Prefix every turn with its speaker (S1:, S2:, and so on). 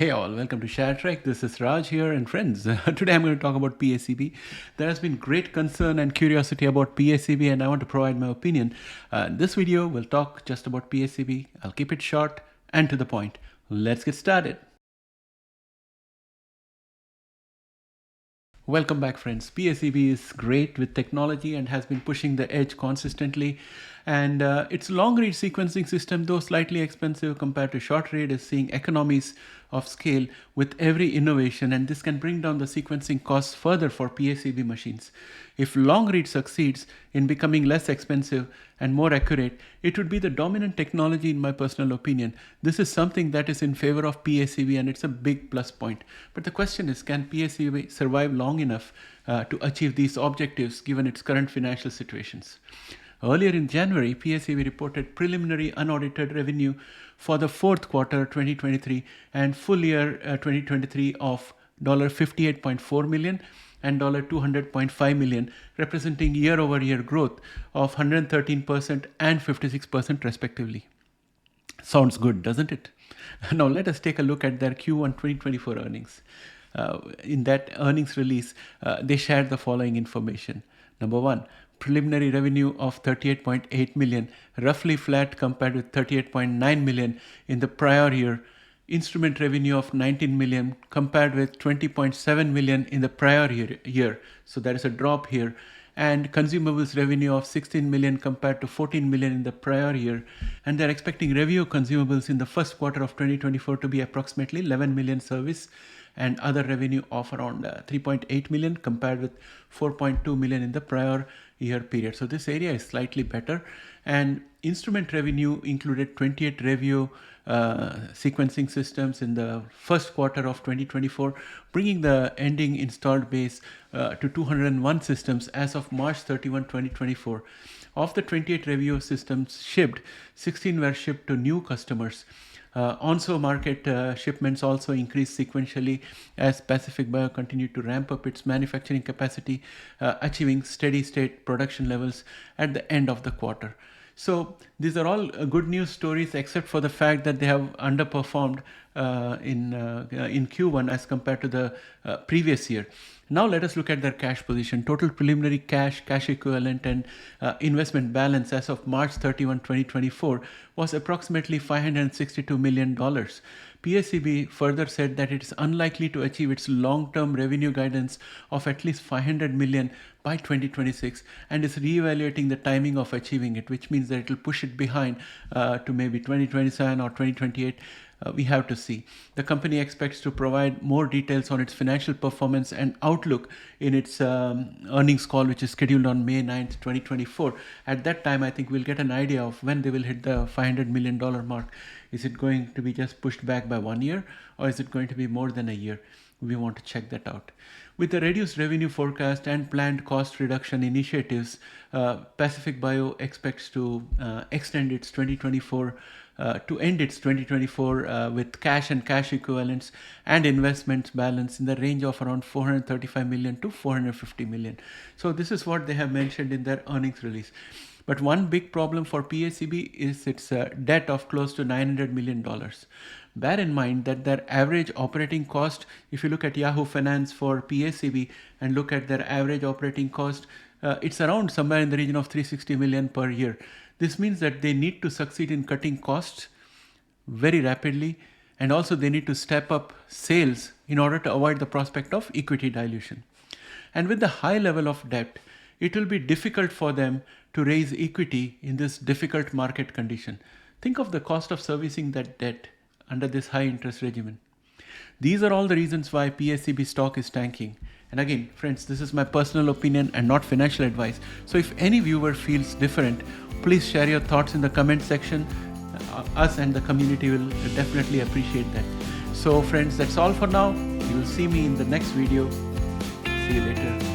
S1: Hey all, welcome to ShareTreck. This is Raj here, and friends, today I'm going to talk about PACB. There has been great concern and curiosity about PACB, and I want to provide my opinion. This video will talk just about PACB. I'll keep it short and to the point. Let's get started. Welcome back, friends. PACB is great with technology and has been pushing the edge consistently. And its long read sequencing system, though slightly expensive compared to short read, is seeing economies of scale with every innovation, and this can bring down the sequencing costs further for PACB machines. If long read succeeds in becoming less expensive and more accurate, it would be the dominant technology in my personal opinion. This is something that is in favor of PACB, and it's a big plus point. But the question is, can PACB survive long enough to achieve these objectives given its current financial situations? Earlier in January, PACB reported preliminary unaudited revenue for the fourth quarter 2023 and full year 2023 of $58.4 million and $200.5 million, representing year-over-year growth of 113% and 56% respectively. Sounds good, doesn't it? Now let us take a look at their Q1 2024 earnings. In that earnings release, they shared the following information. Number one, preliminary revenue of $38.8 million, roughly flat compared with $38.9 million in the prior year. Instrument revenue of $19 million compared with $20.7 million in the prior year. So there is a drop here. And consumables revenue of $16 million compared to $14 million in the prior year. And they're expecting Revio consumables in the first quarter of 2024 to be approximately $11 million service and other revenue of around $3.8 million compared with $4.2 million in the prior year period. So this area is slightly better. And instrument revenue included 28 Revio sequencing systems in the first quarter of 2024, bringing the ending installed base to 201 systems as of March 31, 2024. Of the 28 Revio systems shipped, 16 were shipped to new customers. Onso market shipments also increased sequentially as Pacific Bio continued to ramp up its manufacturing capacity, achieving steady state production levels at the end of the quarter. So these are all good news stories, except for the fact that they have underperformed in Q1 as compared to the previous year. Now let us look at their cash position. Total preliminary cash equivalent, and investment balance as of March 31, 2024 was approximately $562 million. PACB further said that it is unlikely to achieve its long-term revenue guidance of at least $500 million by 2026 and is reevaluating the timing of achieving it, which means that it will push it behind to maybe 2027 or 2028. We have to see. The company expects to provide more details on its financial performance and outlook in its earnings call, which is scheduled on May 9th, 2024. At that time, I think we'll get an idea of when they will hit the $500 million mark. Is it going to be just pushed back by 1 year, or is it going to be more than a year? We want to check that out. With the reduced revenue forecast and planned cost reduction initiatives, Pacific Bio expects to extend its 2024 to end its 2024 with cash and cash equivalents and investments balance in the range of around $435 million to $450 million. So this is what they have mentioned in their earnings release. But one big problem for PACB is its debt of close to $900 million. Bear in mind that their average operating cost, if you look at Yahoo Finance for PACB and look at their average operating cost, it's around somewhere in the region of $360 million per year. This means that they need to succeed in cutting costs very rapidly, and also they need to step up sales in order to avoid the prospect of equity dilution. And with the high level of debt, it will be difficult for them to raise equity in this difficult market condition. Think of the cost of servicing that debt under this high interest regimen. These are all the reasons why PACB stock is tanking. And again, friends, this is my personal opinion and not financial advice. So if any viewer feels different, please share your thoughts in the comment section. Us and the community will definitely appreciate that. So friends, that's all for now. You will see me in the next video. See you later.